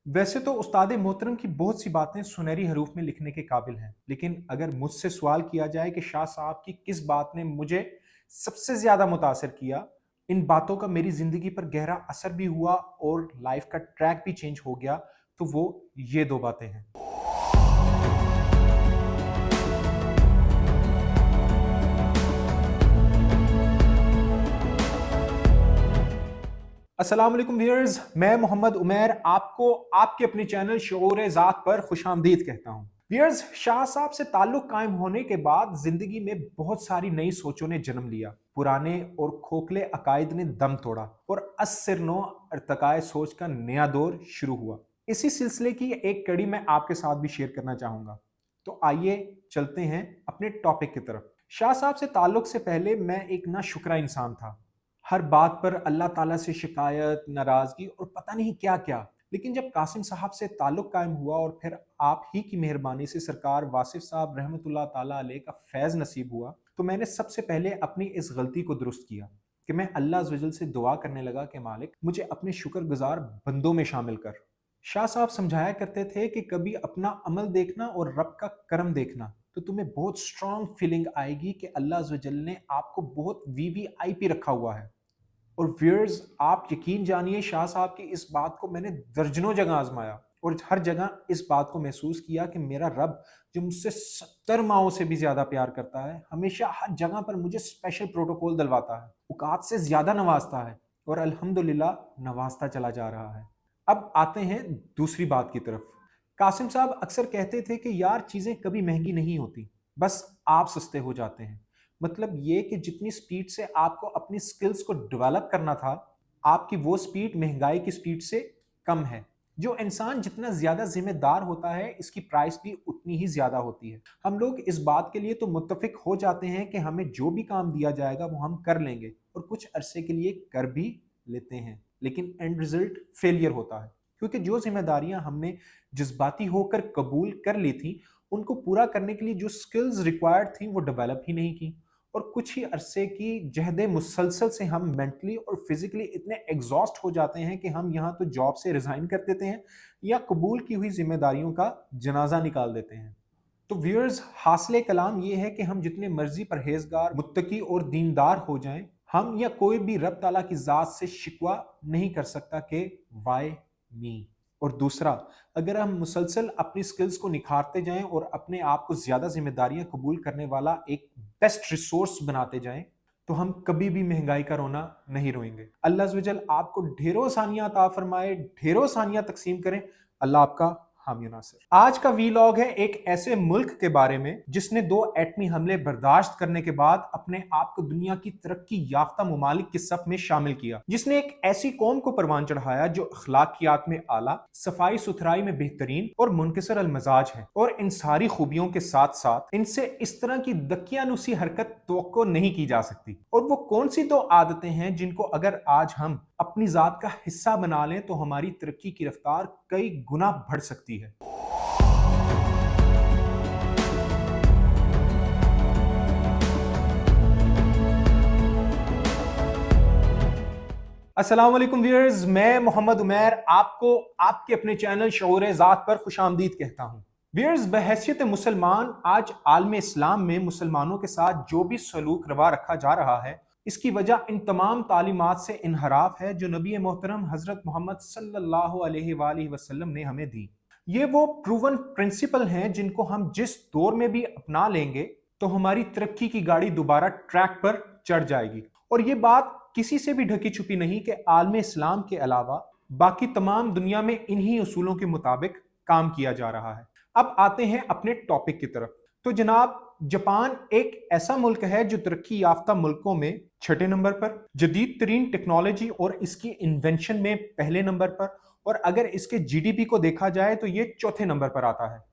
वैसे तो उस्ताद मोहतरम की बहुत सी बातें सुनहरी हरूफ में लिखने के काबिल हैं, लेकिन अगर मुझसे सवाल किया जाए कि शाह साहब की किस बात ने मुझे सबसे ज़्यादा मुतासिर किया, इन बातों का मेरी ज़िंदगी पर गहरा असर भी हुआ और लाइफ का ट्रैक भी चेंज हो गया, तो वो ये दो बातें हैं। अस्सलाम वालेकुम व्यूअर्स, मैं मोहम्मद उमैर आपको आपके अपने चैनल शऊर ज़ात पर खुशामदीद कहता हूँ। व्यूअर्स, शाह साहब से ताल्लुक कायम होने के बाद जिंदगी में बहुत सारी नई सोचों ने जन्म लिया। पुराने और खोखले अकायद ने दम तोड़ा और अस्सिर नो अर्तकाए सोच का नया दौर शुरू हुआ। इसी सिलसिले की एक कड़ी मैं आपके साथ भी शेयर करना चाहूंगा। तो आइए चलते हैं अपने टॉपिक की तरफ। शाह साहब से ताल्लुक से पहले मैं एक ना शुक्रा इंसान था। हर बात पर अल्लाह ताला से शिकायत, नाराजगी और पता नहीं क्या क्या। लेकिन जब कासिम साहब से ताल्लुक कायम हुआ और फिर आप ही की मेहरबानी से सरकार वासिफ साहब रहमतुल्लाह ताला अलैह का फैज़ नसीब हुआ, तो मैंने सबसे पहले अपनी इस गलती को दुरुस्त किया कि मैं अल्लाह अज़्ज़ से दुआ करने लगा कि मालिक मुझे अपने शुक्रगुजार बंदों में शामिल कर। शाह साहब समझाया करते थे कि कभी अपना अमल देखना और रब का करम देखना, तो तुम्हें बहुत स्ट्रांग फीलिंग आएगी कि अल्लाह अज़्ज़ ने आपको बहुत वीवीआईपी रखा हुआ है। और व्यूअर्स, आप यकीन जानिए, शाह साहब की इस बात को मैंने दर्जनों जगह आजमाया और हर जगह इस बात को महसूस किया कि मेरा रब जो मुझसे 70 माओं से भी ज्यादा प्यार करता है, हमेशा हर जगह पर मुझे स्पेशल प्रोटोकॉल दिलवाता है, औकात से ज्यादा नवाजता है और अल्हम्दुलिल्लाह नवाजता चला जा रहा है। अब आते हैं दूसरी बात की तरफ। कासिम साहब अक्सर कहते थे कि यार, चीजें कभी महंगी नहीं होती, बस आप सस्ते हो जाते हैं। मतलब ये कि जितनी स्पीड से आपको अपनी स्किल्स को डेवलप करना था, आपकी वो स्पीड महंगाई की स्पीड से कम है। जो इंसान जितना ज्यादा जिम्मेदार होता है, इसकी प्राइस भी उतनी ही ज्यादा होती है। हम लोग इस बात के लिए तो मुत्तफिक हो जाते हैं कि हमें जो भी काम दिया जाएगा वो हम कर लेंगे और कुछ अरसे के लिए कर भी लेते हैं, लेकिन एंड रिजल्ट फेलियर होता है, क्योंकि जो जिम्मेदारियां हमने जज्बाती होकर कबूल कर ली थी, उनको पूरा करने के लिए जो स्किल्स रिक्वायर्ड थी वो डेवलप ही नहीं की। और कुछ ही अरसे की जहद मुसलसल से हम मेंटली और फिजिकली इतने एग्जॉस्ट हो जाते हैं कि हम यहाँ तो जॉब से रिजाइन कर देते हैं या कबूल की हुई जिम्मेदारियों का जनाजा निकाल देते हैं। तो व्यूअर्स, हासिल कलाम ये है कि हम जितने मर्जी परहेजगार, मुत्तकी और दीनदार हो जाएं, हम या कोई भी रब ताला की जात से शिकवा नहीं कर सकता कि वाई मी। और दूसरा, अगर हम मुसलसल अपनी स्किल्स को निखारते जाएं और अपने आप को ज्यादा जिम्मेदारियां कबूल करने वाला एक बेस्ट रिसोर्स बनाते जाएं, तो हम कभी भी महंगाई का रोना नहीं रोएंगे। अल्लाह अज़्ज़वजल आपको ढेरों सानियां अता फरमाए, ढेरों सानियां तकसीम करें। अल्लाह आपका हामी नासिर। आज का वीलॉग है एक ऐसे मुल्क के बारे में जिसने 2 एटमी हमले बर्दाश्त करने के बाद अपने आप को दुनिया की तरक्की याफ्ता मुमालिक की सफ में शामिल किया, जिसने एक ऐसी कौम को परवान चढ़ाया जो अखलाकियात में आला, सफाई सुथराई में बेहतरीन और मुनकसर अल मजाज है। और इन सारी खूबियों के साथ साथ इनसे इस तरह की दकियानुसी हरकत तवक्को नहीं की जा सकती। और वो कौन सी 2 आदतें हैं जिनको अगर आज हम अपनी जात का हिस्सा बना लें तो हमारी तरक्की की रफ्तार कई गुना बढ़ सकती है। अस्सलाम वालेकुम व्यूअर्स, मैं मोहम्मद उमैर आपको आपके अपने चैनल शऊर ज़ात पर खुशामदीद कहता हूँ। व्यूअर्स, बहैसियत मुसलमान आज आलम इस्लाम में मुसलमानों के साथ जो भी सलूक रवा रखा जा रहा है, इसकी वजह इन तमाम तालीमात से इनहराफ है जो नबी मोहतरम हजरत मोहम्मद सल्लल्लाहु अलैहि वसल्लम ने हमें दी। ये वो प्रूवन प्रिंसिपल हैं जिनको हम जिस दौर में भी अपना लेंगे तो हमारी तरक्की की गाड़ी दोबारा ट्रैक पर चढ़ जाएगी। और ये बात किसी से भी ढकी छुपी नहीं कि आलम इस्लाम के अलावा बाकी तमाम दुनिया में इन्हीं उसूलों के मुताबिक काम किया जा रहा है। अब आते हैं अपने टॉपिक की तरफ। तो जनाब, जापान एक ऐसा मुल्क है जो तरक्की याफ्ता मुल्कों में 6ठे नंबर पर, जदीद तरीन टेक्नोलॉजी और इसकी इन्वेंशन में पहले नंबर पर, और अगर इसके जीडीपी को देखा जाए तो ये 4थे नंबर पर आता है।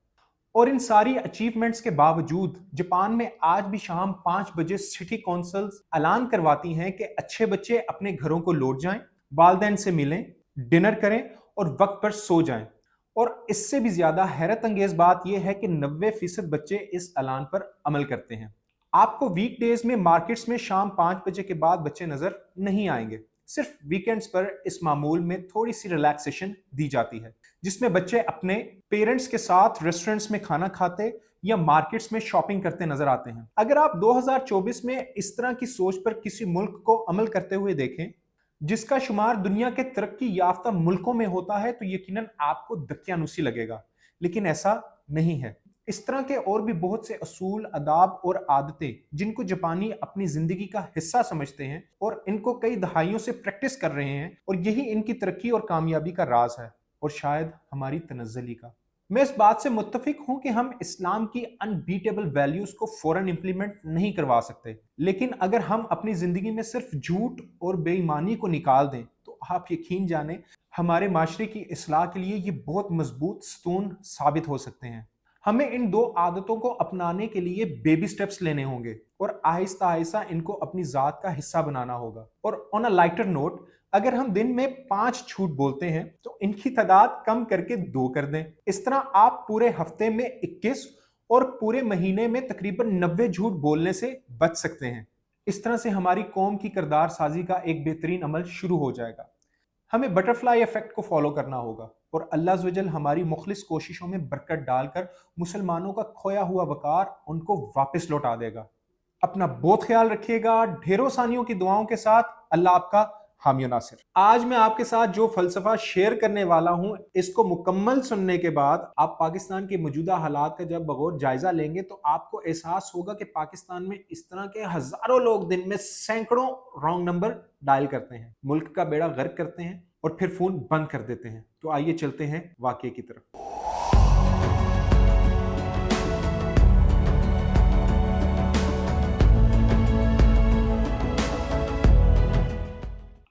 और इन सारी अचीवमेंट्स के बावजूद जापान में आज भी शाम 5 बजे सिटी काउंसिल्स ऐलान करवाती हैं कि अच्छे बच्चे अपने घरों को लौट जाएं, वालिदैन से मिलें, डिनर करें और वक्त पर सो जाएं। और इससे भी ज्यादा हैरत अंगेज बात यह है कि 90% बच्चे इस ऐलान पर अमल करते हैं। आपको वीकडेज में मार्केट्स में शाम 5 बजे के बाद बच्चे नजर नहीं आएंगे। सिर्फ वीकेंड्स पर इस मामूल में थोड़ी सी रिलैक्सेशन दी जाती है। जिसमें बच्चे अपने पेरेंट्स के साथ रेस्टोरेंट्स में खाना खाते या मार्केट्स में शॉपिंग करते नजर आते हैं। अगर आप 2024 में इस तरह की सोच पर किसी मुल्क को अमल करते हुए देखें जिसका शुमार दुनिया के तरक्की याफ्ता मुल्कों में होता है, तो यकीनन आपको दकियानुसी लगेगा, लेकिन ऐसा नहीं है। इस तरह के और भी बहुत से असूल, अदाब और आदतें जिनको जापानी अपनी जिंदगी का हिस्सा समझते हैं और इनको कई दहाइयों से प्रैक्टिस कर रहे हैं, और यही इनकी तरक्की और कामयाबी का राज है, और शायद हमारी तनज़्ज़ुली का। मैं इस बात से मुत्तफिक हूं कि हम इस्लाम की अनबीटेबल वैल्यूज को फौरन इंप्लीमेंट नहीं करवा सकते, लेकिन अगर हम अपनी जिंदगी में सिर्फ झूठ और बेईमानी को निकाल दें तो आप यकीन जाने हमारे माशरे की इस्लाह के लिए ये बहुत मजबूत स्तून साबित हो सकते हैं। हमें इन दो आदतों को अपनाने के लिए बेबी स्टेप्स लेने होंगे और आहिस्ता आहिस्ता इनको अपनी जात का हिस्सा बनाना होगा। और ऑन अ लाइटर नोट, अगर हम दिन में 5 झूठ बोलते हैं तो इनकी तादाद कम करके 2 कर दें। इस तरह आप पूरे हफ्ते में 21 और पूरे महीने में तकरीबन 90 झूठ बोलने से बच सकते हैं। इस तरह से हमारी कौम की किरदार साजी का एक बेहतरीन अमल शुरू हो जाएगा। हमें बटरफ्लाई इफेक्ट को फॉलो करना होगा और अल्लाह अज़्ज़ व जल हमारी मुखलिस कोशिशों में बरकत डालकर मुसलमानों का खोया हुआ वकार उनको वापस लौटा देगा। अपना बहुत ख्याल रखिएगा। ढेरों सानियों की दुआओं के साथ अल्लाह आपका हामी और नासिर। आज मैं आपके साथ जो फलसफा शेयर करने वाला हूं, इसको मुकम्मल सुनने के बाद आप पाकिस्तान के मौजूदा हालात का जब बगौर जायजा लेंगे तो आपको एहसास होगा कि पाकिस्तान में इस तरह के हजारों लोग दिन में सैकड़ों रॉन्ग नंबर डायल करते हैं, मुल्क का बेड़ा गर्क करते हैं और फिर फोन बंद कर देते हैं। तो आइए चलते हैं वाकये की तरफ।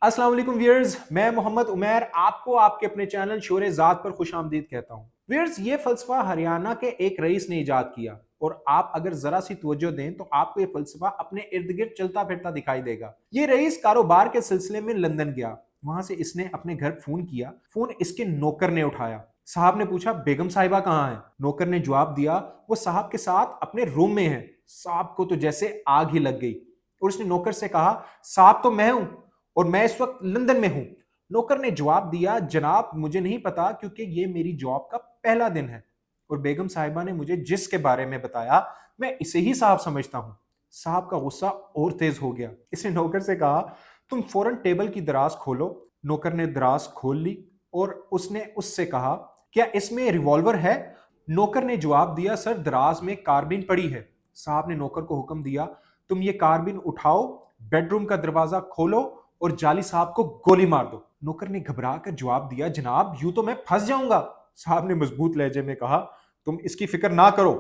अस्सलाम वालेकुम व्यूअर्स, मैं मोहम्मद उमैर आपको आपके अपने चैनल शोरे ज़ात पर खुशामदीद कहता हूँ। व्यूअर्स, ये फलसफा हरियाणा के एक रईस ने इजाद किया और आप अगर जरा सी तवज्जो दें तो आपको ये फलसफा अपने इर्द गिर्द चलता फिरता दिखाई देगा। ये रईस कारोबार के सिलसिले में लंदन गया। वहां से इसने अपने घर फोन किया। फोन इसके नौकर ने उठाया। साहब ने पूछा, बेगम साहिबा कहाँ है? नौकर ने जवाब दिया, वो साहब के साथ अपने रूम में है। साहब को तो जैसे आग ही लग गई और उसने नौकर से कहा, साहब तो मैं हूं और मैं इस वक्त लंदन में हूं। नौकर ने जवाब दिया, जनाब मुझे नहीं पता क्योंकि ये मेरी जॉब का पहला दिन है और बेगम साहिबा ने मुझे जिसके बारे में बताया मैं इसे ही साहब समझता हूं। साहब का गुस्सा और तेज हो गया। इसने नौकर से कहा, तुम फौरन टेबल की दराज खोलो। नौकर ने दराज खोल ली और उसने उससे कहा, क्या इसमें रिवॉल्वर है? नौकर ने जवाब दिया, सर दराज में कारबीन पड़ी है। साहब ने नौकर को हुक्म दिया, तुम ये कारबीन उठाओ, बेडरूम का दरवाजा खोलो और जाली साहब को गोली मार दो। नौकर ने घबरा कर जवाब दिया, जनाब यूं तो मैं फंस जाऊंगा। साहब ने मजबूत लहजे में कहा, तुम इसकी फिक्र ना करो,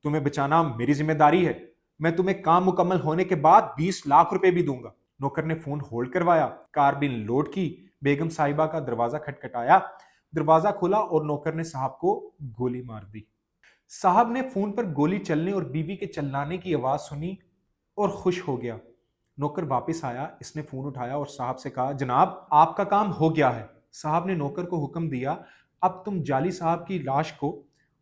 तुम्हें बचाना मेरी जिम्मेदारी है। मैं तुम्हें काम मुकम्मल होने के बाद 20 लाख रुपए भी दूंगा। नौकर ने फोन होल्ड करवाया, कारबिन लोड की, बेगम साहिबा का दरवाजा खटखटाया, दरवाजा खोला और नौकर ने साहब को गोली मार दी। साहब ने फोन पर गोली चलने और बीवी के चिल्लाने की आवाज सुनी और खुश हो गया। नौकर वापस आया, इसने फोन उठाया और साहब से कहा, जनाब आपका काम हो गया है। साहब ने नौकर को हुक्म दिया, अब तुम जाली साहब की लाश को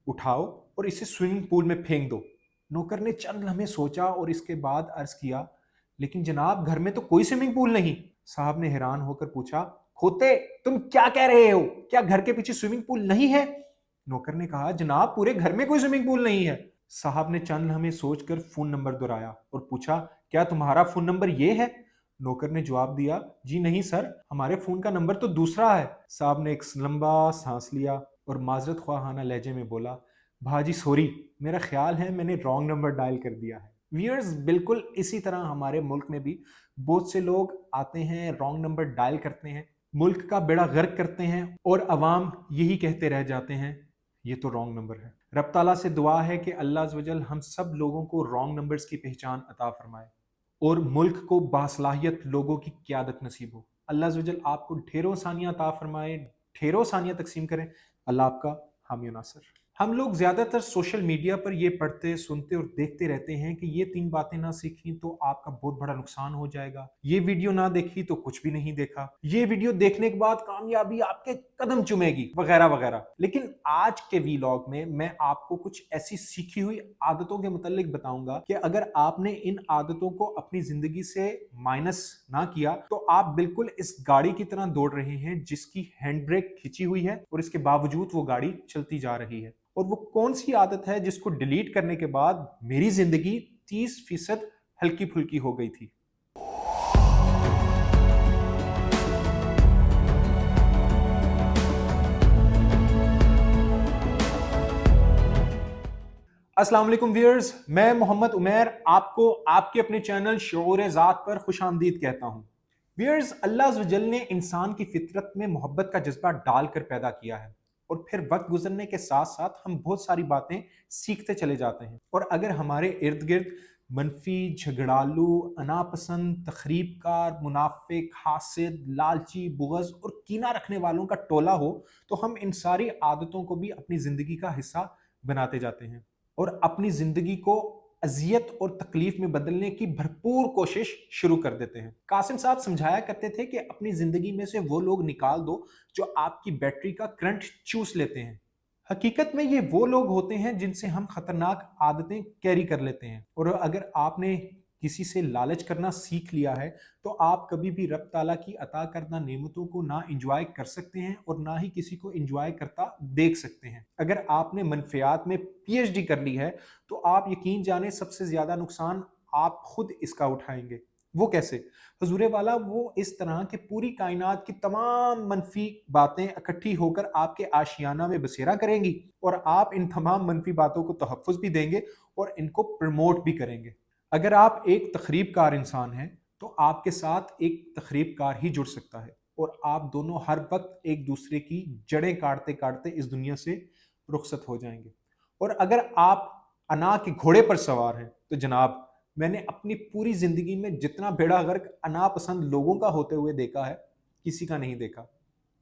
उठाओ और इसे स्विमिंग पूल में फेंक दो। नौकर ने चंद लम्हे सोचा और इसके बाद अर्ज किया, लेकिन जनाब घर में तो कोई स्विमिंग पूल नहीं। साहब ने हैरान होकर पूछा, खोते तुम क्या कह रहे हो? क्या घर के पीछे स्विमिंग पूल नहीं है? नौकर ने कहा, जनाब पूरे घर में कोई स्विमिंग पूल नहीं है। साहब ने चंद लम्हे सोचकर फोन नंबर दोहराया और पूछा, क्या तुम्हारा फोन नंबर ये है? नौकर ने जवाब दिया, जी नहीं सर, हमारे फोन का नंबर तो दूसरा है। साहब ने एक लंबा सांस लिया और माजरत ख्वाहाना लहजे में बोला, भाजी सॉरी, मेरा ख्याल है मैंने रॉन्ग नंबर डायल कर दिया है। व्यूअर्स, बिल्कुल इसी तरह हमारे मुल्क में भी बहुत से लोग आते हैं, रॉन्ग नंबर डायल करते हैं, मुल्क का बेड़ा गर्क करते हैं और अवाम यही कहते रह जाते हैं, ये तो रॉन्ग नंबर है। रब ताला से दुआ है कि अल्लाह अज़्ज़ व जल हम सब लोगों को रॉन्ग नंबर्स की पहचान अता फरमाए और मुल्क को बासलाहियत लोगों की क़यादत नसीब हो। अल्लाह अज़्ज़ व जल आपको ढेरों सानियाँ अता फरमाए, ढेरों सानियाँ तकसीम करें। अल्लाह आपका हामी और नासिर। हम लोग ज्यादातर सोशल मीडिया पर ये पढ़ते सुनते और देखते रहते हैं कि ये 3 बातें ना सीखी तो आपका बहुत बड़ा नुकसान हो जाएगा, ये वीडियो ना देखी तो कुछ भी नहीं देखा, ये वीडियो देखने के बाद कामयाबी आपके कदम चूमेगी, वगैरह वगैरह। लेकिन आज के वीलॉग में मैं आपको कुछ ऐसी सीखी हुई आदतों के मुतालिक बताऊंगा कि अगर आपने इन आदतों को अपनी जिंदगी से माइनस ना किया तो आप बिल्कुल इस गाड़ी की तरह दौड़ रहे हैं जिसकी हैंड ब्रेक खिंची हुई है और इसके बावजूद वो गाड़ी चलती जा रही है। और वो कौन सी आदत है जिसको डिलीट करने के बाद मेरी जिंदगी 30% हल्की फुल्की हो गई थी। अस्सलाम वालेकुम व्यूअर्स, मैं मोहम्मद उमैर आपको आपके अपने चैनल शऊर ज़ात पर खुशामदीद कहता हूं। व्यूअर्स, अल्लाह अज़्ज़ व जल ने इंसान की फितरत में मोहब्बत का जज्बा डालकर पैदा किया है और फिर वक्त गुजरने के साथ साथ हम बहुत सारी बातें सीखते चले जाते हैं। और अगर हमारे इर्द गिर्द मनफी, झगड़ालू, अनापसंद, तखरीबकार, मुनाफिक, हासिद, लालची, बुग़्ज़ और कीना रखने वालों का टोला हो तो हम इन सारी आदतों को भी अपनी ज़िंदगी का हिस्सा बनाते जाते हैं और अपनी ज़िंदगी को अजियत और तकलीफ में बदलने की भरपूर कोशिश शुरू कर देते हैं। कासिम साहब समझाया करते थे कि अपनी ज़िंदगी में से वो लोग निकाल दो जो आपकी बैटरी का करंट चूस लेते हैं। हकीकत में ये वो लोग होते हैं जिनसे हम खतरनाक आदतें कैरी कर लेते हैं। और अगर आपने किसी से लालच करना सीख लिया है तो आप कभी भी रब ताला की अता करदा नेमतों को ना इंजॉय कर सकते हैं और ना ही किसी को इंजॉय करता देख सकते हैं। अगर आपने मनफियात में पीएचडी कर ली है तो आप यकीन जाने सबसे ज्यादा नुकसान आप खुद इसका उठाएंगे। वो कैसे? हुजूरे वाला वो इस तरह कि पूरी कायनात की तमाम मनफी बातें इकट्ठी होकर आपके आशियाना में बसेरा करेंगी और आप इन तमाम मनफी बातों को तहफ़्फ़ुज़ भी देंगे और इनको प्रमोट भी करेंगे। अगर आप एक तखरीबकार इंसान हैं तो आपके साथ एक तखरीबकार ही जुड़ सकता है और आप दोनों हर वक्त एक दूसरे की जड़ें काटते काटते इस दुनिया से रुखसत हो जाएंगे। और अगर आप अना के घोड़े पर सवार हैं तो जनाब, मैंने अपनी पूरी जिंदगी में जितना बेड़ा गर्क अना पसंद लोगों का होते हुए देखा है, किसी का नहीं देखा।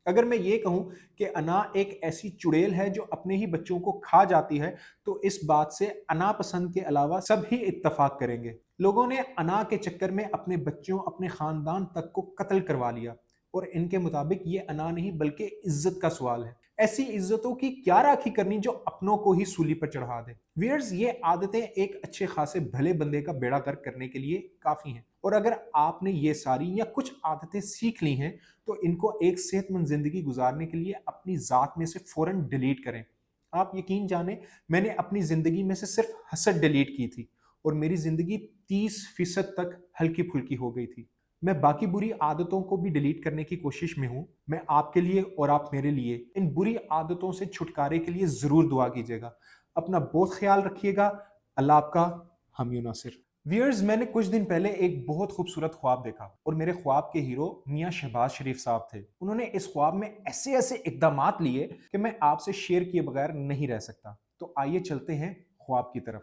अगर मैं ये कहूं कि अना एक ऐसी चुड़ैल है जो अपने ही बच्चों को खा जाती है तो इस बात से अना पसंद के अलावा सब ही इत्तफाक करेंगे। लोगों ने अना के चक्कर में अपने बच्चों, अपने खानदान तक को कत्ल करवा लिया और इनके मुताबिक ये अना नहीं बल्कि इज्जत का सवाल है। ऐसी इज्जतों की क्या राखी करनी जो अपनों को ही सूली पर चढ़ा दे। व्यूअर्स, ये आदतें एक अच्छे खासे भले बंदे का बेड़ा गर्क करने के लिए काफी हैं। और अगर आपने ये सारी या कुछ आदतें सीख ली हैं तो इनको एक सेहतमंद जिंदगी गुजारने के लिए अपनी जात में से फौरन डिलीट करें। आप यकीन जाने, मैंने अपनी जिंदगी में से सिर्फ हसद डिलीट की थी और मेरी जिंदगी 30% तक हल्की फुल्की हो गई थी। मैं बाकी बुरी आदतों को भी डिलीट करने की कोशिश में हूं। मैं आपके लिए और आप मेरे लिए इन बुरी आदतों से छुटकारे के लिए जरूर दुआ कीजिएगा। अपना बहुत ख्याल रखिएगा। अल्लाह आपका हम नासिर। व्यूअर्स, मैंने कुछ दिन पहले एक बहुत खूबसूरत ख्वाब देखा और मेरे ख्वाब के हीरो मियां शहबाज शरीफ साहब थे। उन्होंने इस ख्वाब में ऐसे ऐसे इकदामात लिए कि मैं आपसे शेयर किए बगैर नहीं रह सकता। तो आइए चलते हैं ख्वाब की तरफ।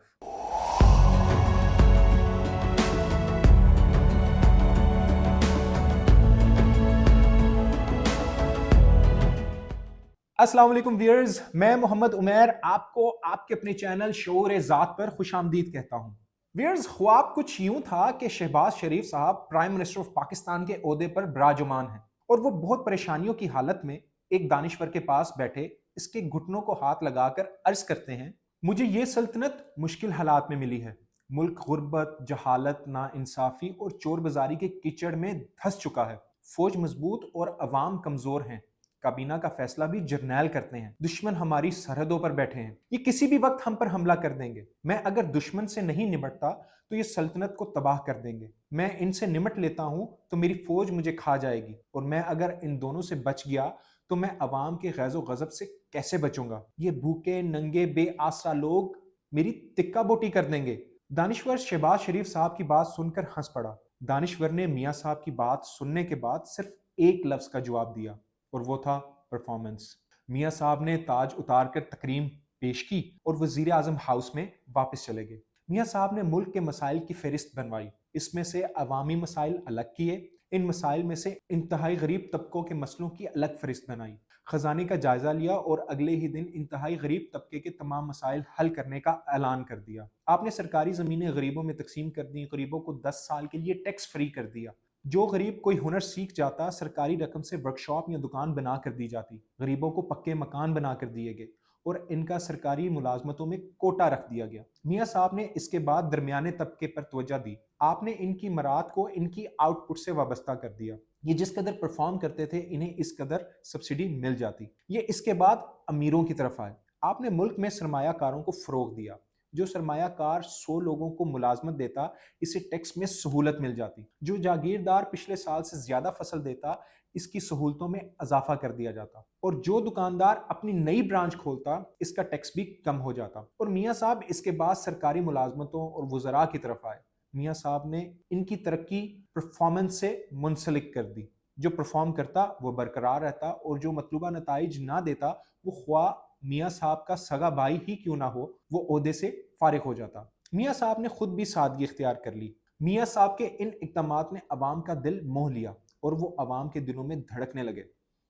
अस्सलाम वालेकुम व्यूअर्स, मैं मोहम्मद उमैर आपको आपके अपने चैनल शऊर ज़ात पर खुशामदीद कहता हूं। व्यूअर्स, ख्वाब कुछ यूं था कि शहबाज शरीफ साहब प्राइम मिनिस्टर ऑफ पाकिस्तान के ओहदे पर बिराजमान हैं और वो बहुत परेशानियों की हालत में एक दानिश्वर के पास बैठे इसके घुटनों को हाथ लगाकर अर्ज करते हैं, मुझे ये सल्तनत मुश्किल हालात में मिली है। मुल्क गुर्बत, जहालत, नाइंसाफी और चोर बाजारी के कीचड़ में धंस चुका है। फौज मजबूत और अवाम कमजोर हैं। काबीना का फैसला भी जर्नैल करते हैं। दुश्मन हमारी सरहदों पर बैठे हैं, ये किसी भी वक्त हम पर हमला कर देंगे। मैं अगर दुश्मन से नहीं निपटता तो ये सल्तनत को तबाह कर देंगे। मैं इनसे निपट लेता हूं तो मेरी फौज मुझे खा जाएगी और मैं अगर इन दोनों से बच गया तो मैं अवाम के गैज़ो गज़ब से कैसे बचूंगा। ये भूखे नंगे बेआसरा लोग मेरी तिक्का बोटी कर देंगे। दानिश्वर शहबाज शरीफ साहब की बात सुनकर हंस पड़ा। दानिश्वर ने मियाँ साहब की बात सुनने के बाद सिर्फ एक लफ्ज का जवाब दिया और वो था परफॉर्मेंस। मियाँ साहब ने ताज उतार कर तकरीम पेश की और वजीर आजम हाउस में वापस चले गए। मियाँ साहब ने मुल्क के मसाइल की फहरिस्त बनवाई। इसमें से अवामी मसाइल अलग किए। इन मसाइल में से इंतहाई गरीब तबकों के मसलों की अलग फहरिस्त बनाई। خزانے کا جائزہ لیا اور اگلے ہی دن انتہائی غریب طبقے کے تمام مسائل حل کرنے کا اعلان کر دیا۔ آپ نے سرکاری زمینیں غریبوں میں تقسیم کر دیں، غریبوں کو 10 سال کے لیے ٹیکس فری کر دیا۔ جو غریب کوئی ہنر سیکھ جاتا سرکاری رقم سے ورکشاپ یا دکان بنا کر دی جاتی، غریبوں کو پکے مکان بنا کر دیے گئے اور ان کا سرکاری ملازمتوں میں کوٹا رکھ دیا گیا۔ میاں صاحب نے اس کے بعد درمیانے طبقے پر توجہ دی۔ آپ نے ان کی مراد کو ان کی آؤٹ پٹ سے وابستہ کر دیا۔ یہ جس قدر پرفارم کرتے تھے انہیں اس قدر سبسڈی مل جاتی۔ یہ اس کے بعد امیروں کی طرف آئے۔ آپ نے ملک میں سرمایہ کاروں کو فروغ دیا۔ جو سرمایہ کار 100 لوگوں کو ملازمت دیتا اسے ٹیکس میں سہولت مل جاتی۔ جو جاگیردار پچھلے سال سے زیادہ فصل دیتا اس کی سہولتوں میں اضافہ کر دیا جاتا، اور جو دکاندار اپنی نئی برانچ کھولتا اس کا ٹیکس بھی کم ہو جاتا۔ اور میاں صاحب اس کے بعد سرکاری ملازمتوں اور وزراء کی طرف آئے۔ میاں صاحب نے ان کی ترقی پرفارمنس سے منسلک کر دی۔ جو پرفارم کرتا وہ برقرار رہتا اور جو مطلوبہ نتائج نہ دیتا وہ خواہ میاں صاحب کا سگا بھائی ہی کیوں نہ ہو وہ عہدے سے فارغ ہو جاتا۔ میاں صاحب نے خود بھی سادگی اختیار کر لی۔ میاں صاحب کے ان اقدامات نے عوام کا دل موہ لیا اور وہ عوام کے دلوں میں دھڑکنے لگے۔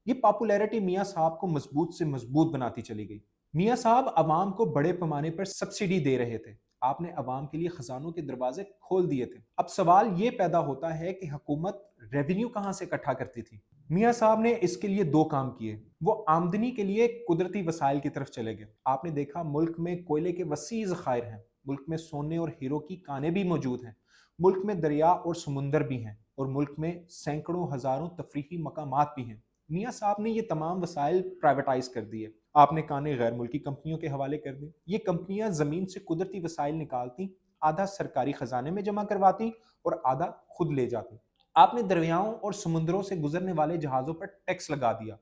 یہ پاپولیرٹی میاں صاحب کو مضبوط سے مضبوط بناتی چلی گئی۔ میاں صاحب عوام کو بڑے پیمانے پر سبسڈی دے رہے تھے۔ آپ نے عوام کے لیے خزانوں کے دروازے کھول دیے تھے۔ اب سوال یہ پیدا ہوتا ہے کہ حکومت ریونیو کہاں سے اکٹھا کرتی تھی؟ میاں صاحب نے اس کے لیے 2 کام کیے۔ وہ آمدنی کے لیے قدرتی وسائل کی طرف چلے گئے۔ آپ نے دیکھا ملک میں کوئلے کے وسیع ذخائر ہیں، ملک میں سونے اور ہیرو کی کانیں بھی موجود ہیں، ملک میں دریا اور سمندر بھی ہیں، اور ملک میں سینکڑوں ہزاروں تفریحی مقامات بھی ہیں۔ میاں صاحب نے یہ تمام وسائل پرائیویٹائز کر دیے۔ آپ نے کانیں غیر ملکی کمپنیوں کے حوالے کر دی۔ یہ کمپنیاں زمین سے قدرتی وسائل نکالتی، آدھا سرکاری خزانے میں جمع کرواتی اور آدھا خود لے جاتی۔ آپ نے دریاؤں اور سمندروں سے گزرنے والے جہازوں پر ٹیکس لگا دیا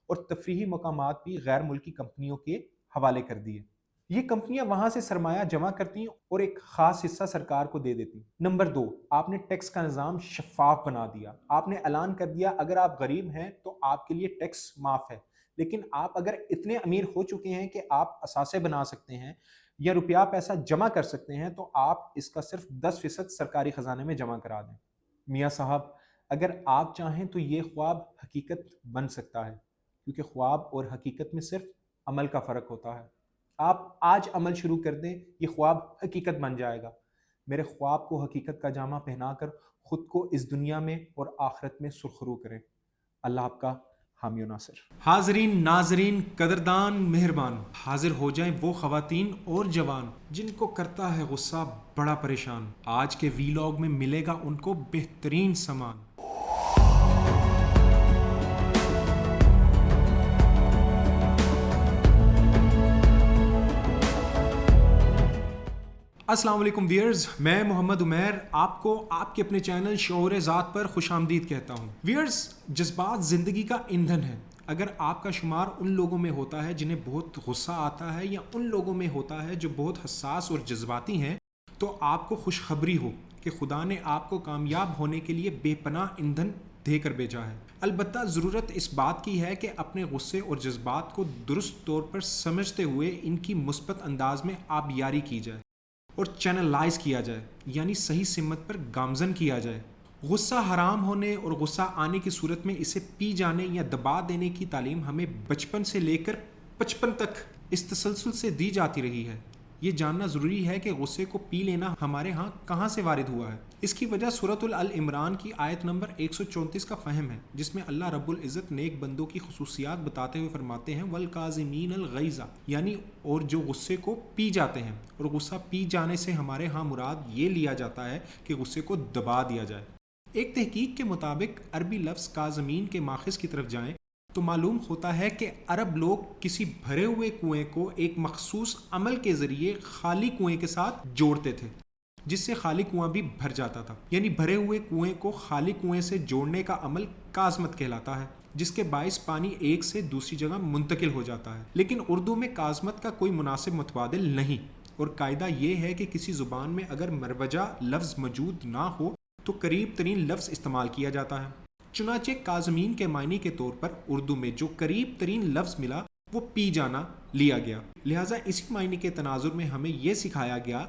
اور تفریحی مقامات بھی غیر ملکی کمپنیوں کے حوالے کر دیے۔ یہ کمپنیاں وہاں سے سرمایہ جمع کرتی اور ایک خاص حصہ سرکار کو دے دیتی۔ نمبر 2، آپ نے ٹیکس کا نظام شفاف بنا دیا۔ آپ نے اعلان کر دیا اگر آپ غریب ہیں تو آپ کے لیے ٹیکس معاف ہے، لیکن آپ اگر اتنے امیر ہو چکے ہیں کہ آپ اثاثے بنا سکتے ہیں یا روپیہ پیسہ جمع کر سکتے ہیں تو آپ اس کا صرف 10% سرکاری خزانے میں جمع کرا دیں۔ میاں صاحب اگر آپ چاہیں تو یہ خواب حقیقت بن سکتا ہے، کیونکہ خواب اور حقیقت میں صرف عمل کا فرق ہوتا ہے۔ آپ آج عمل شروع کر دیں، یہ خواب حقیقت بن جائے گا۔ میرے خواب کو حقیقت کا جامہ پہنا کر خود کو اس دنیا میں اور آخرت میں سرخرو کریں۔ اللہ آپ کا حامی و ناصر۔ حاضرین ناظرین قدردان مہربان، حاضر ہو جائیں وہ خواتین اور جوان جن کو کرتا ہے غصہ بڑا پریشان۔ آج کے ویلاگ میں ملے گا ان کو بہترین سامان۔ السلام علیکم ویئرز، میں محمد عمیر آپ کو آپ کے اپنے چینل شعور ذات پر خوش آمدید کہتا ہوں۔ ویئرز، جذبات زندگی کا ایندھن ہے۔ اگر آپ کا شمار ان لوگوں میں ہوتا ہے جنہیں بہت غصہ آتا ہے یا ان لوگوں میں ہوتا ہے جو بہت حساس اور جذباتی ہیں تو آپ کو خوشخبری ہو کہ خدا نے آپ کو کامیاب ہونے کے لیے بے پناہ ایندھن دے کر بھیجا ہے۔ البتہ ضرورت اس بات کی ہے کہ اپنے غصے اور جذبات کو درست طور پر سمجھتے ہوئے ان کی مثبت انداز میں آبیاری کی جائے اور چینلائز کیا جائے، یعنی صحیح سمت پر گامزن کیا جائے۔ غصہ حرام ہونے اور غصہ آنے کی صورت میں اسے پی جانے یا دبا دینے کی تعلیم ہمیں بچپن سے لے کر 55 تک اس تسلسل سے دی جاتی رہی ہے۔ یہ جاننا ضروری ہے کہ غصے کو پی لینا ہمارے ہاں کہاں سے وارد ہوا ہے۔ اس کی وجہ سورۃ ال عمران کی آیت نمبر 134 کا فہم ہے، جس میں اللہ رب العزت نیک بندوں کی خصوصیات بتاتے ہوئے فرماتے ہیں وَالْقَاظِمِينَ الْغَيْظَ، یعنی اور جو غصے کو پی جاتے ہیں۔ اور غصہ پی جانے سے ہمارے ہاں مراد یہ لیا جاتا ہے کہ غصے کو دبا دیا جائے۔ ایک تحقیق کے مطابق عربی لفظ کاظمین کے ماخذ کی طرف جائیں تو معلوم ہوتا ہے کہ عرب لوگ کسی بھرے ہوئے کنویں کو ایک مخصوص عمل کے ذریعے خالی کنویں کے ساتھ جوڑتے تھے، جس سے خالی کنواں بھی بھر جاتا تھا۔ یعنی بھرے ہوئے کنویں کو خالی کنویں سے جوڑنے کا عمل کاظمت کہلاتا ہے، جس کے باعث پانی ایک سے دوسری جگہ منتقل ہو جاتا ہے۔ لیکن اردو میں کاظمت کا کوئی مناسب متبادل نہیں، اور قاعدہ یہ ہے کہ کسی زبان میں اگر مروجہ لفظ موجود نہ ہو تو قریب ترین لفظ استعمال کیا جاتا ہے۔ چنانچہ کاظمین کے معنی کے طور پر اردو میں جو قریب ترین لفظ ملا وہ پی جانا لیا گیا۔ لہٰذا اسی معنی کے تناظر میں ہمیں یہ سکھایا گیا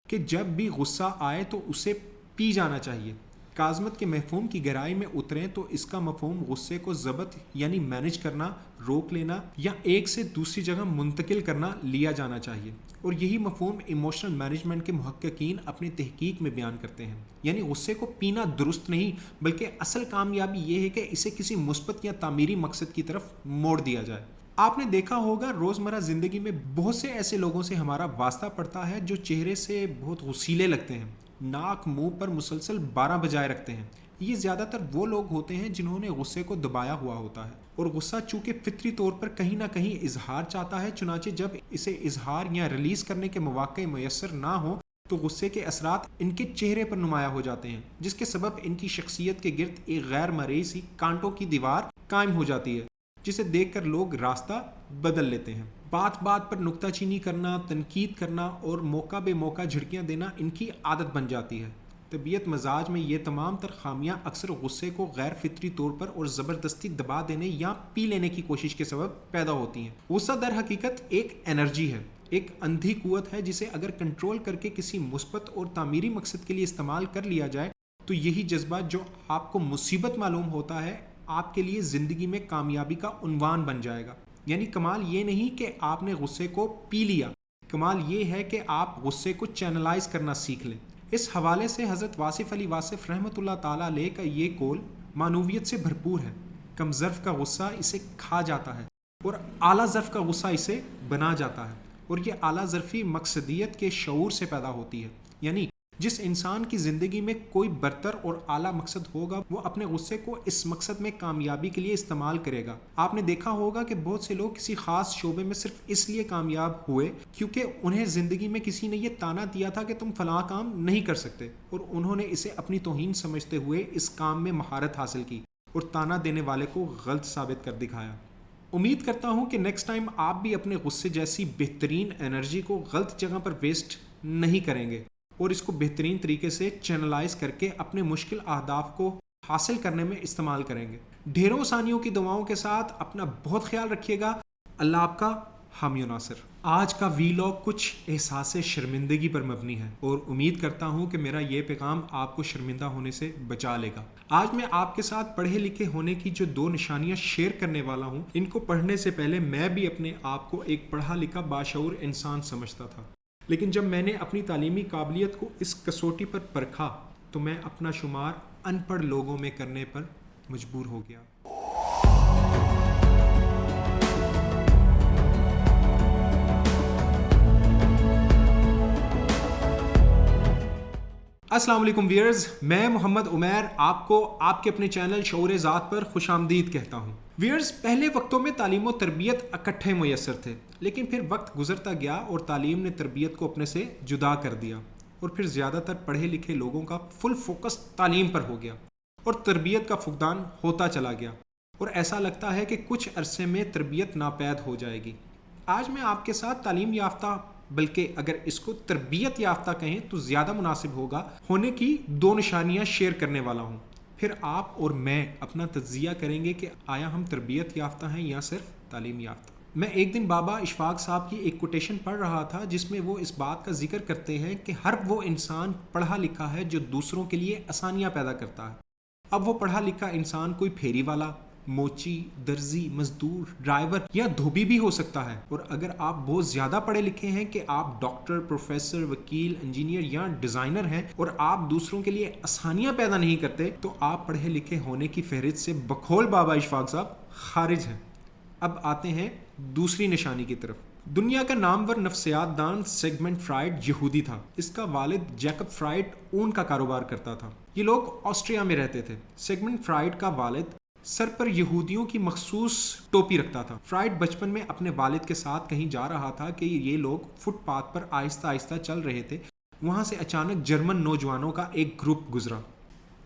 کہ جب بھی غصہ آئے تو اسے پی جانا چاہیے۔ काज़मत के मफ़हूम की गहराई में उतरें तो इसका मफ़हूम गुस्से को ज़ब्त यानी मैनेज करना, रोक लेना या एक से दूसरी जगह मुंतकिल करना लिया जाना चाहिए। और यही मफ़हूम इमोशनल मैनेजमेंट के मुहक्किकीन अपनी तहकीक में बयान करते हैं। यानी गुस्से को पीना दुरुस्त नहीं, बल्कि असल कामयाबी ये है कि इसे किसी मुस्बत या तामीरी मकसद की तरफ मोड़ दिया जाए। आपने देखा होगा रोज़मर्रा ज़िंदगी में बहुत से ऐसे लोगों से हमारा वास्ता पड़ता है जो चेहरे से बहुत गुस्सीले लगते हैं, नाक मुंह पर मुसलसल 12 बजाए रखते हैं। ये ज़्यादातर वो लोग होते हैं जिन्होंने गुस्से को दबाया हुआ होता है, और गुस्सा चूँकि फितरी तौर पर कहीं ना कहीं इजहार चाहता है, चुनाचे जब इसे इजहार या रिलीज़ करने के मौके मैसर ना हो तो गुस्से के असरात इनके चेहरे पर नुमाया हो जाते हैं, जिसके सबब इनकी शख्सियत के गिर्द एक गैर मरई सी कांटों की दीवार कायम हो जाती है, जिसे देखकर लोग रास्ता बदल लेते हैं। बात बात पर नुक्ताचीनी करना, तनकीद करना और मौका बे मौका झिड़कियाँ देना इनकी आदत बन जाती है। तबीयत मजाज में ये तमाम तर खामियाँ अक्सर गुस्से को गैर फितरी तौर पर और ज़बरदस्ती दबा देने या पी लेने की कोशिश के सबब पैदा होती हैं। गुस्सा दर हकीकत एक एनर्जी है, एक अंधी कुव्वत है, जिसे अगर कंट्रोल करके किसी मुस्बत और तामीरी मकसद के लिए इस्तेमाल कर लिया जाए तो यही जज्बा जो आपको मुसीबत मालूम होता है आपके लिए ज़िंदगी में कामयाबी का उन्वान बन जाएगा। यानी कमाल ये नहीं कि आपने गुस्से को पी लिया, कमाल ये है कि आप गुस्से को चैनलाइज करना सीख लें। इस हवाले से हज़रत वासिफ़ अली वासिफ़ रहमतुल्लाह ताला अलैह का ये कौल मानूवियत से भरपूर है। कम ज़र्फ़ का गुस्सा इसे खा जाता है और आला ज़र्फ़ का गुस्सा इसे बना जाता है, और ये आला ज़र्फ़ी मकसदियत के शऊर से पैदा होती है। यानी जिस इंसान की ज़िंदगी में कोई बरतर और आला मकसद होगा वो अपने गुस्से को इस मकसद में कामयाबी के लिए इस्तेमाल करेगा। आपने देखा होगा कि बहुत से लोग किसी ख़ास शोबे में सिर्फ इसलिए कामयाब हुए क्योंकि उन्हें ज़िंदगी में किसी ने ये ताना दिया था कि तुम फलां काम नहीं कर सकते, और उन्होंने इसे अपनी तौहीन समझते हुए इस काम में महारत हासिल की और ताना देने वाले को गलत साबित कर दिखाया। उम्मीद करता हूँ कि नेक्स्ट टाइम आप भी अपने गुस्से जैसी बेहतरीन एनर्जी को गलत जगह पर वेस्ट नहीं करेंगे और इसको बेहतरीन तरीके से चैनलाइज करके अपने मुश्किल अहदाफ को हासिल करने में इस्तेमाल करेंगे। ढेरों सानियों की दुआओं के साथ अपना बहुत ख्याल रखिएगा। अल्लाह आपका हामी नासिर। आज का वीलॉग कुछ एहसास शर्मिंदगी पर मबनी है और उम्मीद करता हूँ कि मेरा ये पैगाम आपको शर्मिंदा होने से बचा लेगा। आज मैं आपके साथ पढ़े लिखे होने की जो 2 निशानियाँ शेयर करने वाला हूँ, इनको पढ़ने से पहले मैं भी अपने आप को एक पढ़ा लिखा बाशऊर इंसान समझता था, लेकिन जब मैंने अपनी तालीमी काबिलियत को इस कसौटी पर परखा तो मैं अपना शुमार अनपढ़ लोगों में करने पर मजबूर हो गया। अस्सलाम वालेकुम व्यूअर्स, मैं मोहम्मद उमैर आपको आपके अपने चैनल शऊर ज़ात पर खुशामदीद कहता हूँ। व्यूअर्स, पहले वक्तों में तालीम और तरबियत इकट्ठे मुयस्सर थे, लेकिन फिर वक्त गुजरता गया और तालीम ने तरबियत को अपने से जुदा कर दिया, और फिर ज़्यादातर पढ़े लिखे लोगों का फुल फोकस तालीम पर हो गया और तरबियत का फुकदान होता चला गया, और ऐसा लगता है कि कुछ अरसे में तरबियत नापैद हो जाएगी। आज मैं आपके साथ तालीम याफ्ता, बल्कि अगर इसको तरबियत याफ्ता कहें तो ज़्यादा मुनासिब होगा, होने की 2 निशानियाँ शेयर करने वाला हूँ। फिर आप और मैं अपना तज्जिया करेंगे कि आया हम तरबियत याफ्ता हैं या सिर्फ तालीम याफ्ता। मैं एक दिन बाबा इशफाक साहब की एक कोटेशन पढ़ रहा था जिसमें वो इस बात का जिक्र करते हैं कि हर वो इंसान पढ़ा लिखा है जो दूसरों के लिए आसानियाँ पैदा करता है। अब वो पढ़ा लिखा इंसान कोई फेरी वाला, मोची, दर्जी, मजदूर, ड्राइवर या धोबी भी हो सकता है। और अगर आप बहुत ज़्यादा पढ़े लिखे हैं कि आप डॉक्टर, प्रोफेसर, वकील, इंजीनियर या डिज़ाइनर हैं और आप दूसरों के लिए आसानियाँ पैदा नहीं करते, तो आप पढ़े लिखे होने की फहरिस्त से बखौल बाबा इशफाक साहब खारिज हैं। अब आते हैं दूसरी निशानी की तरफ। दुनिया का नामवर नफ्सियात दान सिगमंड फ्राइड यहूदी था। इसका वालिद जैकब फ्राइड ऊन का कारोबार करता था। ये लोग ऑस्ट्रिया में रहते थे। सिगमंड फ्राइड का वालिद सर पर यहूदियों की मखसूस टोपी रखता था। फ्राइड बचपन में अपने वालिद के साथ कहीं जा रहा था कि ये लोग फुटपाथ पर आहिस्ता आहिस्ता चल रहे थे। वहाँ से अचानक जर्मन नौजवानों का एक ग्रुप गुजरा।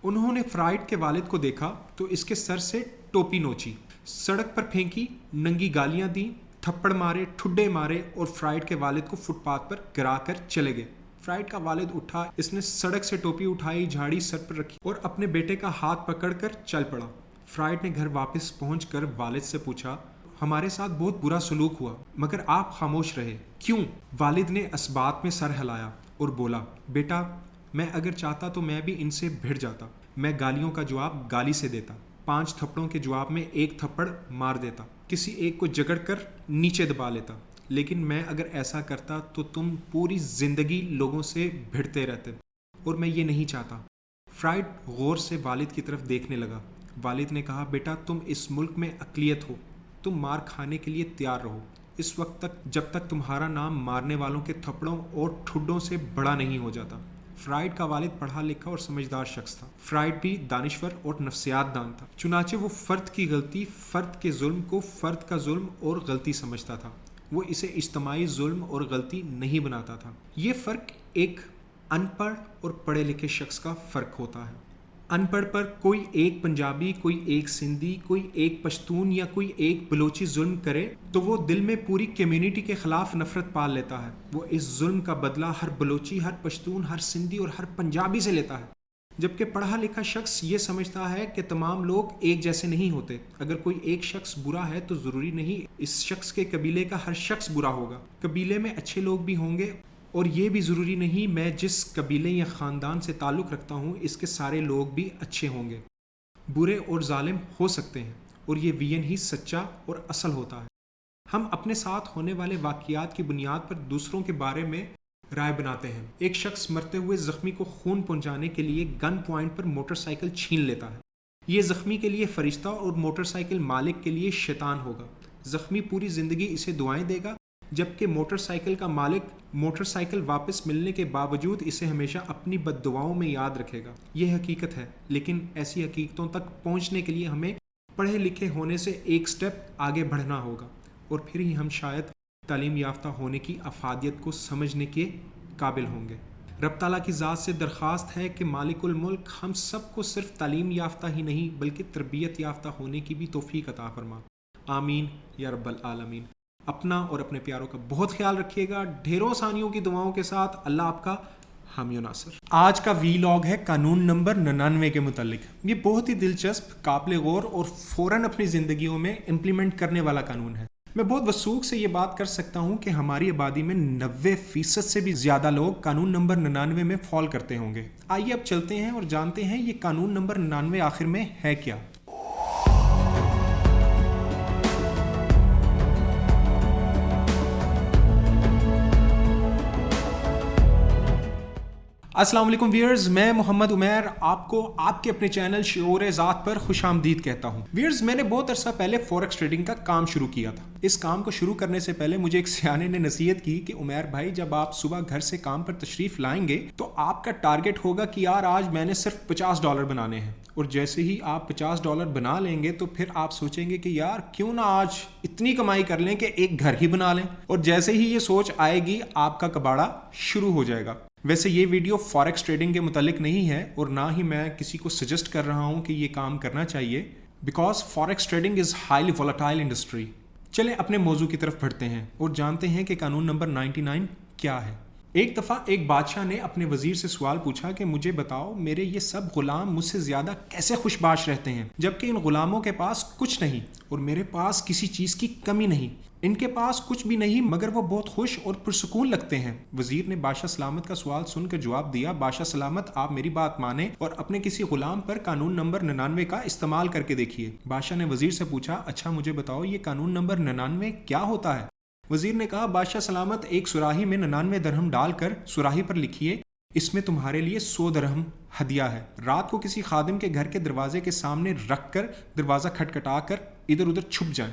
उन्होंने फ्राइड के वालिद को देखा तो इसके सर से टोपी नोची, सड़क पर फेंकी, नंगी गालियाँ दी, थप्पड़ मारे, ठुड्डे मारे और फ्राइड के वालिद को फुटपाथ पर गिरा कर चले गए। फ्राइड का वालिद उठा, इसने सड़क से टोपी उठाई, झाड़ी सर पर रखी और अपने बेटे का हाथ पकड़कर चल पड़ा। फ्राइड ने घर वापस पहुंचकर वालिद से पूछा, हमारे साथ बहुत बुरा सलूक हुआ मगर आप खामोश रहे, क्यों? वालिद ने इस्बात में सर हिलाया और बोला, बेटा मैं अगर चाहता तो मैं भी इनसे भिड़ जाता, میں گالیوں کا جواب گالی سے دیتا, 5 تھپڑوں کے جواب میں 1 تھپڑ مار دیتا, کسی ایک کو جگڑ کر نیچے دبا لیتا. لیکن میں اگر ایسا کرتا تو تم پوری زندگی لوگوں سے بھڑتے رہتے, اور میں یہ نہیں چاہتا. فرائڈ غور سے والد کی طرف دیکھنے لگا. والد نے کہا, بیٹا تم اس ملک میں اقلیت ہو, تم مار کھانے کے لیے تیار رہو اس وقت تک جب تک تمہارا نام مارنے والوں کے تھپڑوں اور ٹھڈوں سے بڑا نہیں ہو جاتا. فرائڈ کا والد پڑھا لکھا اور سمجھدار شخص تھا. فرائڈ بھی دانشور اور نفسیات دان تھا. چنانچہ وہ فرد کی غلطی, فرد کے ظلم کو فرد کا ظلم اور غلطی سمجھتا تھا. وہ اسے اجتماعی ظلم اور غلطی نہیں بناتا تھا. یہ فرق ایک ان پڑھ اور پڑھے لکھے شخص کا فرق ہوتا ہے. ان پڑھ پر کوئی ایک پنجابی, کوئی ایک سندھی, کوئی ایک پشتون یا کوئی ایک بلوچی ظلم کرے تو وہ دل میں پوری کمیونٹی کے خلاف نفرت پال لیتا ہے. وہ اس ظلم کا بدلہ ہر بلوچی, ہر پشتون, ہر سندھی اور ہر پنجابی سے لیتا ہے. جبکہ پڑھا لکھا شخص یہ سمجھتا ہے کہ تمام لوگ ایک جیسے نہیں ہوتے. اگر کوئی ایک شخص برا ہے تو ضروری نہیں اس شخص کے قبیلے کا ہر شخص برا ہوگا. قبیلے میں اچھے لوگ بھی ہوں گے, اور یہ بھی ضروری نہیں میں جس قبیلے یا خاندان سے تعلق رکھتا ہوں اس کے سارے لوگ بھی اچھے ہوں گے. برے اور ظالم ہو سکتے ہیں, اور یہ وین ہی سچا اور اصل ہوتا ہے. ہم اپنے ساتھ ہونے والے واقعات کی بنیاد پر دوسروں کے بارے میں رائے بناتے ہیں. ایک شخص مرتے ہوئے زخمی کو خون پہنچانے کے لیے گن پوائنٹ پر موٹر سائیکل چھین لیتا ہے. یہ زخمی کے لیے فرشتہ اور موٹر سائیکل مالک کے لیے شیطان ہوگا. زخمی پوری زندگی اسے دعائیں دے گا, جبکہ موٹر سائیکل کا مالک موٹر سائیکل واپس ملنے کے باوجود اسے ہمیشہ اپنی بد دعاؤں میں یاد رکھے گا. یہ حقیقت ہے, لیکن ایسی حقیقتوں تک پہنچنے کے لیے ہمیں پڑھے لکھے ہونے سے ایک سٹیپ آگے بڑھنا ہوگا, اور پھر ہی ہم شاید تعلیم یافتہ ہونے کی افادیت کو سمجھنے کے قابل ہوں گے. رب تعالیٰ کی ذات سے درخواست ہے کہ مالک الملک ہم سب کو صرف تعلیم یافتہ ہی نہیں بلکہ تربیت یافتہ ہونے کی بھی توفیق عطا فرما. آمین یا رب العالمین. اپنا اور اپنے پیاروں کا بہت خیال رکھیے گا. ڈھیروں ثانیوں کی دعاؤں کے ساتھ اللہ آپ کا حامی و ناصر. آج کا وی لاگ ہے قانون نمبر 99 کے متعلق. یہ بہت ہی دلچسپ, قابل غور اور فوراً اپنی زندگیوں میں امپلیمنٹ کرنے والا قانون ہے. میں بہت وثوق سے یہ بات کر سکتا ہوں کہ ہماری آبادی میں 90% سے بھی زیادہ لوگ قانون نمبر 99 میں فال کرتے ہوں گے. آئیے اب چلتے ہیں اور جانتے ہیں یہ قانون نمبر 99 آخر میں ہے کیا. السلام علیکم ویئرز, میں محمد عمیر آپ کو آپ کے اپنے چینل شعور ذات پر خوش آمدید کہتا ہوں. ویئرز, میں نے بہت عرصہ پہلے فوریکس ٹریڈنگ کا کام شروع کیا تھا. اس کام کو شروع کرنے سے پہلے مجھے ایک سیانے نے نصیحت کی کہ عمیر بھائی, جب آپ صبح گھر سے کام پر تشریف لائیں گے تو آپ کا ٹارگٹ ہوگا کہ یار آج میں نے صرف $50 بنانے ہیں, اور جیسے ہی آپ $50 بنا لیں گے تو پھر آپ سوچیں گے کہ یار کیوں نہ آج اتنی کمائی کر لیں کہ ایک گھر ہی بنا لیں, اور جیسے ہی یہ سوچ آئے گی آپ کا کباڑا شروع ہو جائے گا. ویسے یہ ویڈیو فوریکس ٹریڈنگ کے متعلق نہیں ہے, اور نہ ہی میں کسی کو سجیسٹ کر رہا ہوں کہ یہ کام کرنا چاہیے, because forex trading is highly volatile industry. چلیں اپنے موضوع کی طرف بڑھتے ہیں اور جانتے ہیں کہ قانون نمبر 99 کیا ہے. ایک دفعہ ایک بادشاہ نے اپنے وزیر سے سوال پوچھا کہ مجھے بتاؤ میرے یہ سب غلام مجھ سے زیادہ کیسے خوش باش رہتے ہیں, جبکہ ان غلاموں کے پاس کچھ نہیں اور میرے پاس کسی چیز کی کمی نہیں. ان کے پاس کچھ بھی نہیں مگر وہ بہت خوش اور پرسکون لگتے ہیں. وزیر نے بادشاہ سلامت کا سوال سن کر جواب دیا, بادشاہ سلامت آپ میری بات مانیں اور اپنے کسی غلام پر قانون نمبر 99 کا استعمال کر کے دیکھیے. بادشاہ نے وزیر سے پوچھا, اچھا مجھے بتاؤ یہ قانون نمبر 99 کیا ہوتا ہے. وزیر نے کہا, بادشاہ سلامت ایک سراہی میں 99 درہم ڈال کر سراہی پر لکھیے, اس میں تمہارے لیے 100 درہم ہدیہ ہے. رات کو کسی خادم کے گھر کے دروازے کے سامنے رکھ کر دروازہ کھٹکھٹا کر ادھر ادھر چھپ جائیں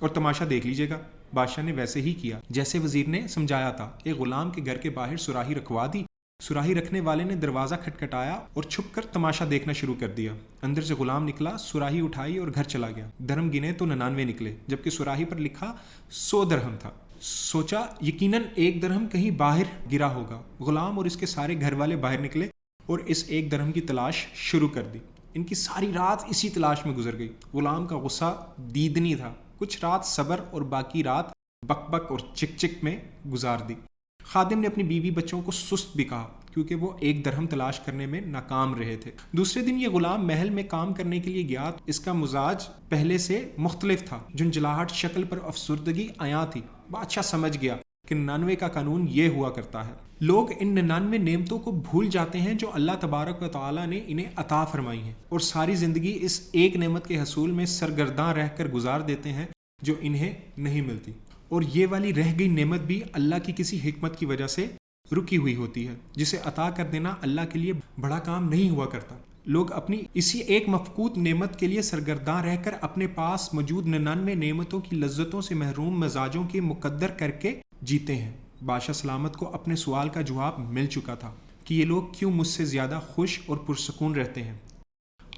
اور تماشا دیکھ لیجیے گا. بادشاہ نے ویسے ہی کیا جیسے وزیر نے سمجھایا تھا. ایک غلام کے گھر کے باہر سراہی رکھوا دی. سراہی رکھنے والے نے دروازہ کھٹکھٹایا اور چھپ کر تماشا دیکھنا شروع کر دیا. اندر سے غلام نکلا, سراہی اٹھائی اور گھر چلا گیا. درہم گنے تو 99 نکلے, جبکہ سراہی پر لکھا 100 درہم تھا. سوچا یقیناً 1 درہم کہیں باہر گرا ہوگا. غلام اور اس کے سارے گھر والے باہر نکلے اور اس 1 درہم کی تلاش شروع کر دی. ان کی ساری رات اسی تلاش میں گزر گئی. غلام کا غصہ دیدنی تھا. کچھ رات صبر اور باقی رات بک بک اور چک چک میں گزار دی. خادم نے اپنی بیوی بچوں کو سست بھی کہا کیونکہ وہ 1 درہم تلاش کرنے میں ناکام رہے تھے. دوسرے دن یہ غلام محل میں کام کرنے کے لیے گیا. اس کا مزاج پہلے سے مختلف تھا. جھنجھلاہٹ شکل پر افسردگی عیاں تھی. بادشاہ سمجھ گیا کہ 99 کا قانون یہ ہوا کرتا ہے. लोग इन 99 नेमतों को भूल जाते हैं जो अल्लाह तबारक व तआला ने इन्हें अता फरमाई हैं और सारी ज़िंदगी इस एक नेमत के हसूल में सरगर्दां रहकर गुजार देते हैं जो इन्हें नहीं मिलती। और ये वाली रह गई नेमत भी अल्लाह की किसी हिकमत की वजह से रुकी हुई होती है, जिसे अता कर देना अल्लाह के लिए बड़ा काम नहीं हुआ करता। लोग अपनी इसी एक मफकूत नेमत के लिए सरगर्दां रहकर अपने पास मौजूद 99 नेमतों की लज्जतों से महरूम मजाजों के मुकद्दर करके जीते हैं। बादशाह सलामत को अपने सवाल का जवाब मिल चुका था कि ये लोग क्यों मुझसे ज़्यादा खुश और पुरसकून रहते हैं।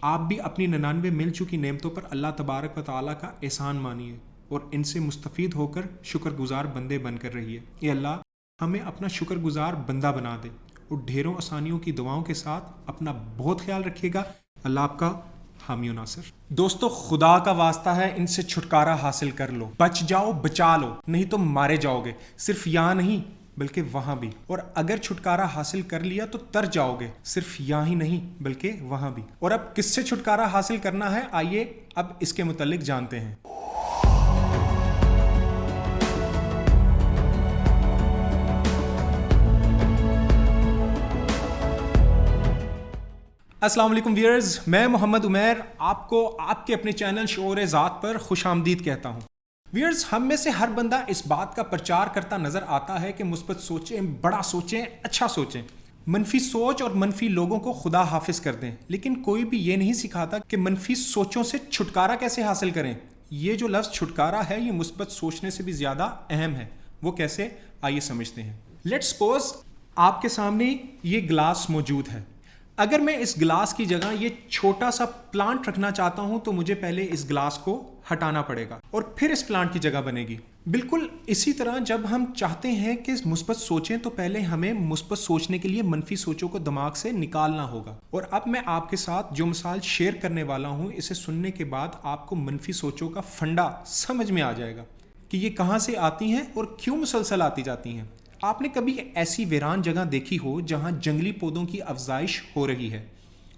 आप भी अपनी 99 मिल चुकी नेमतों पर अल्लाह तबारक व तआला का एहसान मानिए और इनसे मुस्तफ़ीद होकर शुक्रगुजार बंदे बनकर रहिए। ये अल्लाह हमें अपना शुक्रगुजार बंदा बना दे और ढेरों आसानियों की दुआओं के साथ अपना बहुत ख्याल रखिएगा। अल्लाह आपका हामी नासिर। दोस्तों, खुदा का वास्ता है, इनसे छुटकारा हासिल कर लो, बच जाओ, बचा लो, नहीं तो मारे जाओगे, सिर्फ यहाँ नहीं बल्कि वहाँ भी। और अगर छुटकारा हासिल कर लिया तो तर जाओगे, सिर्फ यहाँ ही नहीं बल्कि वहाँ भी। और अब किससे छुटकारा हासिल करना है, आइए अब इसके मुतालिक जानते हैं। अस्सलाम वालेकुम व्यूअर्स, मैं मोहम्मद उमैर आपको आपके अपने चैनल शोर ज़ात पर खुशामदीद कहता हूँ। व्यूअर्स, हम में से हर बंदा इस बात का प्रचार करता नज़र आता है कि मुस्बत सोचें, बड़ा सोचें, अच्छा सोचें, मनफी सोच और मनफी लोगों को खुदा हाफिज कर दें। लेकिन कोई भी ये नहीं सिखाता कि मनफी सोचों से छुटकारा कैसे हासिल करें। ये जो लफ्ज़ छुटकारा है, ये मुस्बत सोचने से भी ज़्यादा अहम है। वो कैसे, आइए समझते हैं। लेट्स सपोज आपके सामने ये ग्लास मौजूद है। अगर मैं इस ग्लास की जगह ये छोटा सा प्लांट रखना चाहता हूं तो मुझे पहले इस ग्लास को हटाना पड़ेगा और फिर इस प्लांट की जगह बनेगी। बिल्कुल इसी तरह जब हम चाहते हैं कि मुस्बत सोचें तो पहले हमें मुस्बत सोचने के लिए मनफी सोचों को दिमाग से निकालना होगा। और अब मैं आपके साथ जो मिसाल शेयर करने वाला हूं, इसे सुनने के बाद आपको मनफी सोचों का फंडा समझ में आ जाएगा कि ये कहाँ से आती हैं और क्यों मुसलसल आती जाती हैं। आपने कभी ऐसी वीरान जगह देखी हो जहां जंगली पौधों की अफजाइश हो रही है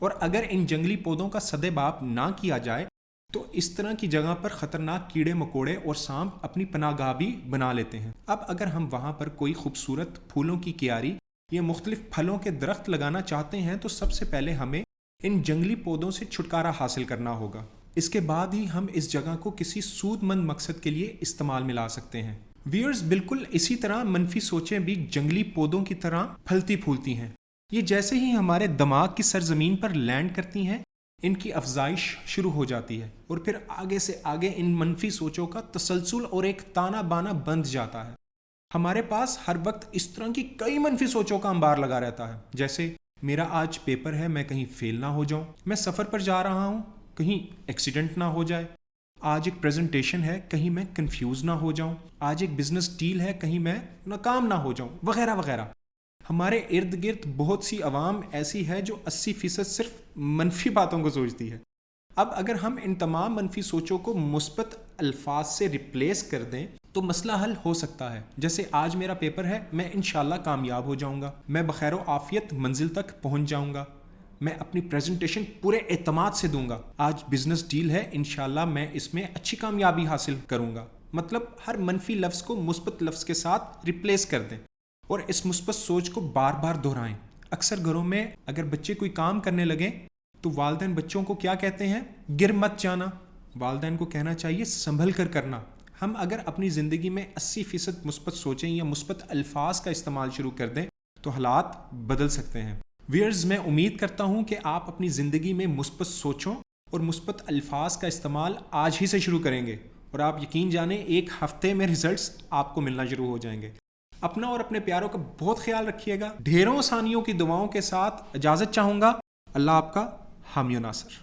और अगर इन जंगली पौधों का सदेबाप ना किया जाए तो इस तरह की जगह पर खतरनाक कीड़े मकोड़े और सांप अपनी पनाहगाह भी बना लेते हैं। अब अगर हम वहां पर कोई खूबसूरत फूलों की क्यारी या मुख्तलिफ फलों के दरख्त लगाना चाहते हैं तो सबसे पहले हमें इन जंगली पौधों से छुटकारा हासिल करना होगा। इसके बाद ही हम इस जगह को किसी सूदमंद मकसद के लिए इस्तेमाल में ला सकते हैं। व्यूअर्स, बिल्कुल इसी तरह मनफी सोचें भी जंगली पौधों की तरह फलती फूलती हैं। ये जैसे ही हमारे दिमाग की सरजमीन पर लैंड करती हैं, इनकी अफजाइश शुरू हो जाती है और फिर आगे से आगे इन मनफी सोचों का तसलसल और एक ताना बाना बंध जाता है। हमारे पास हर वक्त इस तरह की कई मनफी सोचों का अंबार लगा रहता है, जैसे मेरा आज पेपर है, मैं कहीं फेल ना हो जाऊं, मैं सफ़र पर जा रहा हूं, कहीं एक्सीडेंट ना हो जाए, आज एक प्रेजेंटेशन है, कहीं मैं कंफ्यूज ना हो जाऊं, आज एक बिजनेस डील है, कहीं मैं नाकाम ना हो जाऊं, वगैरह वगैरह। हमारे इर्द गिर्द बहुत सी आवाम ऐसी है जो 80% सिर्फ मनफी बातों को सोचती है। अब अगर हम इन तमाम मनफी सोचों को मुस्बत अल्फाज से रिप्लेस कर दें तो मसला हल हो सकता है। जैसे आज मेरा पेपर है, मैं इंशाल्लाह कामयाब हो जाऊंगा, मैं बखैर आफियत मंजिल तक पहुंच जाऊंगा, मैं अपनी प्रेजेंटेशन पूरे एतमाद से दूंगा, आज बिजनेस डील है, इंशाल्लाह मैं इसमें अच्छी कामयाबी हासिल करूंगा। मतलब हर मनफी लफ्ज़ को मुस्बत लफ्ज़ के साथ रिप्लेस कर दें और इस मुस्बत सोच को बार बार दोहराएं। अक्सर घरों में अगर बच्चे कोई काम करने लगें तो वालिदैन बच्चों को क्या कहते हैं, गिर मत जाना। वालिदैन को कहना चाहिए संभल कर करना। हम अगर अपनी ज़िंदगी में 80% मुस्बत सोचें या मुस्बत अल्फाज का इस्तेमाल शुरू कर दें तो हालात बदल सकते हैं। व्यूअर्स, मैं उम्मीद करता हूं कि आप अपनी ज़िंदगी में मुस्बत सोचों और मुस्बत अल्फाज का इस्तेमाल आज ही से शुरू करेंगे और आप यकीन जाने एक हफ्ते में रिजल्ट्स आपको मिलना शुरू हो जाएंगे। अपना और अपने प्यारों का बहुत ख्याल रखिएगा। ढेरों आसानियों की दुआओं के साथ इजाज़त चाहूँगा। अल्लाह आपका हामी नासिर।